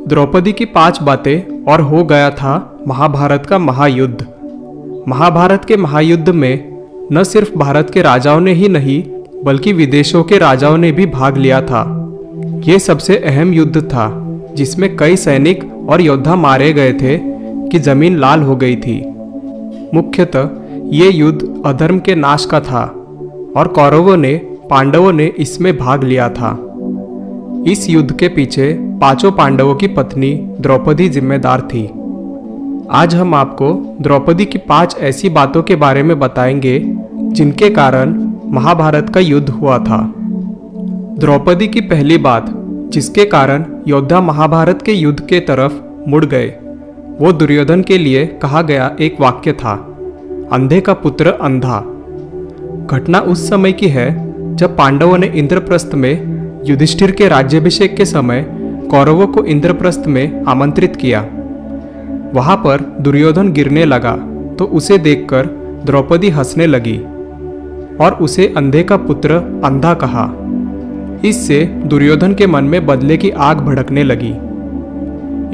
द्रौपदी की 5 बातें और हो गया था महाभारत का महायुद्ध। महाभारत के महायुद्ध में न सिर्फ भारत के राजाओं ने ही नहीं बल्कि विदेशों के राजाओं ने भी भाग लिया था। ये सबसे अहम युद्ध था जिसमें कई सैनिक और योद्धा मारे गए थे कि जमीन लाल हो गई थी। मुख्यतः ये युद्ध अधर्म के नाश का था और कौरवों ने पांडवों ने इसमें भाग लिया था। इस युद्ध के पीछे 5 पांडवों की पत्नी द्रौपदी जिम्मेदार थी। आज हम आपको द्रौपदी की 5 ऐसी बातों के बारे में बताएंगे जिनके कारण महाभारत का युद्ध हुआ था। द्रौपदी की पहली बात जिसके कारण योद्धा महाभारत के युद्ध के तरफ मुड़ गए, वो दुर्योधन के लिए कहा गया एक वाक्य था, अंधे का पुत्र अंधा। घटना उस समय की है जब पांडवों ने इंद्रप्रस्थ में युधिष्ठिर के राज्याभिषेक के समय कौरवों को इंद्रप्रस्थ में आमंत्रित किया। वहां पर दुर्योधन गिरने लगा तो उसे देखकर द्रौपदी हंसने लगी और उसे अंधे का पुत्र अंधा कहा। इससे दुर्योधन के मन में बदले की आग भड़कने लगी।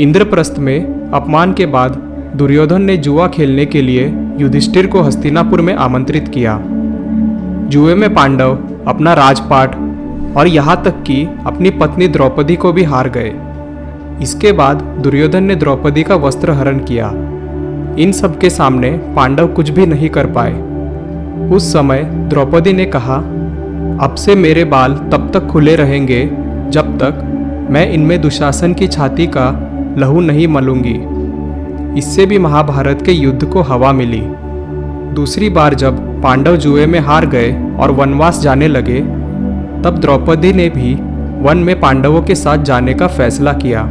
इंद्रप्रस्थ में अपमान के बाद दुर्योधन ने जुआ खेलने के लिए युधिष्ठिर को हस्तिनापुर में आमंत्रित किया। जुए में पांडव अपना राजपाट और यहाँ तक कि अपनी पत्नी द्रौपदी को भी हार गए। इसके बाद दुर्योधन ने द्रौपदी का वस्त्र हरण किया। इन सब के सामने पांडव कुछ भी नहीं कर पाए। उस समय द्रौपदी ने कहा, अब से मेरे बाल तब तक खुले रहेंगे जब तक मैं इनमें दुशासन की छाती का लहू नहीं मलूंगी। इससे भी महाभारत के युद्ध को हवा मिली। दूसरी बार जब पांडव जुए में हार गए और वनवास जाने लगे, तब द्रौपदी ने भी वन में पांडवों के साथ जाने का फैसला किया,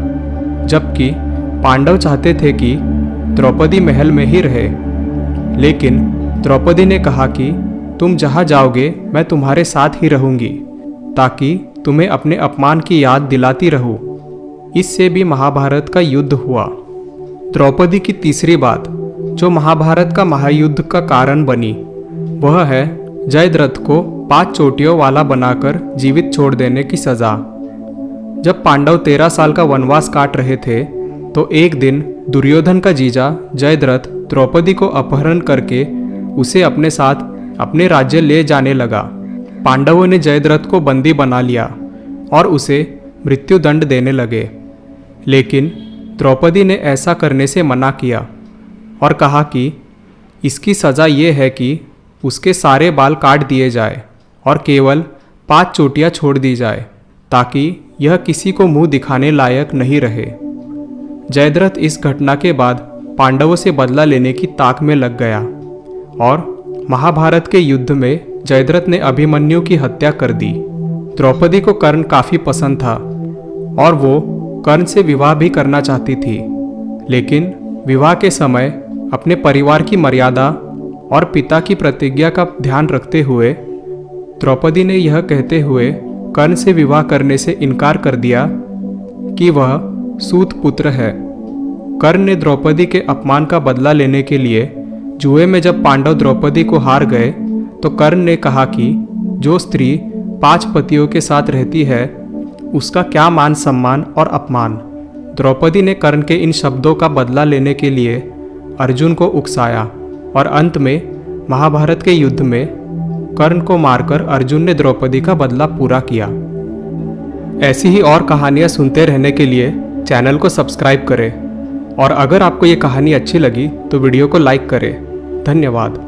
जबकि पांडव चाहते थे कि द्रौपदी महल में ही रहे। लेकिन द्रौपदी ने कहा कि तुम जहाँ जाओगे मैं तुम्हारे साथ ही रहूंगी, ताकि तुम्हें अपने अपमान की याद दिलाती रहूं। इससे भी महाभारत का युद्ध हुआ। द्रौपदी की तीसरी बात जो महाभारत का महायुद्ध का कारण बनी, वह है जयद्रथ को 5 चोटियों वाला बनाकर जीवित छोड़ देने की सजा। जब पांडव 13 साल का वनवास काट रहे थे तो एक दिन दुर्योधन का जीजा जयद्रथ द्रौपदी को अपहरण करके उसे अपने साथ अपने राज्य ले जाने लगा। पांडवों ने जयद्रथ को बंदी बना लिया और उसे मृत्युदंड देने लगे। लेकिन द्रौपदी ने ऐसा करने से मना किया और कहा कि इसकी सज़ा ये है कि उसके सारे बाल काट दिए जाए और केवल 5 चोटियाँ छोड़ दी जाए, ताकि यह किसी को मुंह दिखाने लायक नहीं रहे। जयद्रथ इस घटना के बाद पांडवों से बदला लेने की ताक में लग गया और महाभारत के युद्ध में जयद्रथ ने अभिमन्यु की हत्या कर दी। द्रौपदी को कर्ण काफ़ी पसंद था और वो कर्ण से विवाह भी करना चाहती थी, लेकिन विवाह के समय अपने परिवार की मर्यादा और पिता की प्रतिज्ञा का ध्यान रखते हुए द्रौपदी ने यह कहते हुए कर्ण से विवाह करने से इनकार कर दिया कि वह सूत पुत्र है। कर्ण ने द्रौपदी के अपमान का बदला लेने के लिए जुए में जब पांडव द्रौपदी को हार गए तो कर्ण ने कहा कि जो स्त्री 5 पतियों के साथ रहती है उसका क्या मान सम्मान और अपमान। द्रौपदी ने कर्ण के इन शब्दों का बदला लेने के लिए अर्जुन को उकसाया और अंत में महाभारत के युद्ध में कर्ण को मारकर अर्जुन ने द्रौपदी का बदला पूरा किया। ऐसी ही और कहानियाँ सुनते रहने के लिए चैनल को सब्सक्राइब करें और अगर आपको ये कहानी अच्छी लगी तो वीडियो को लाइक करें। धन्यवाद।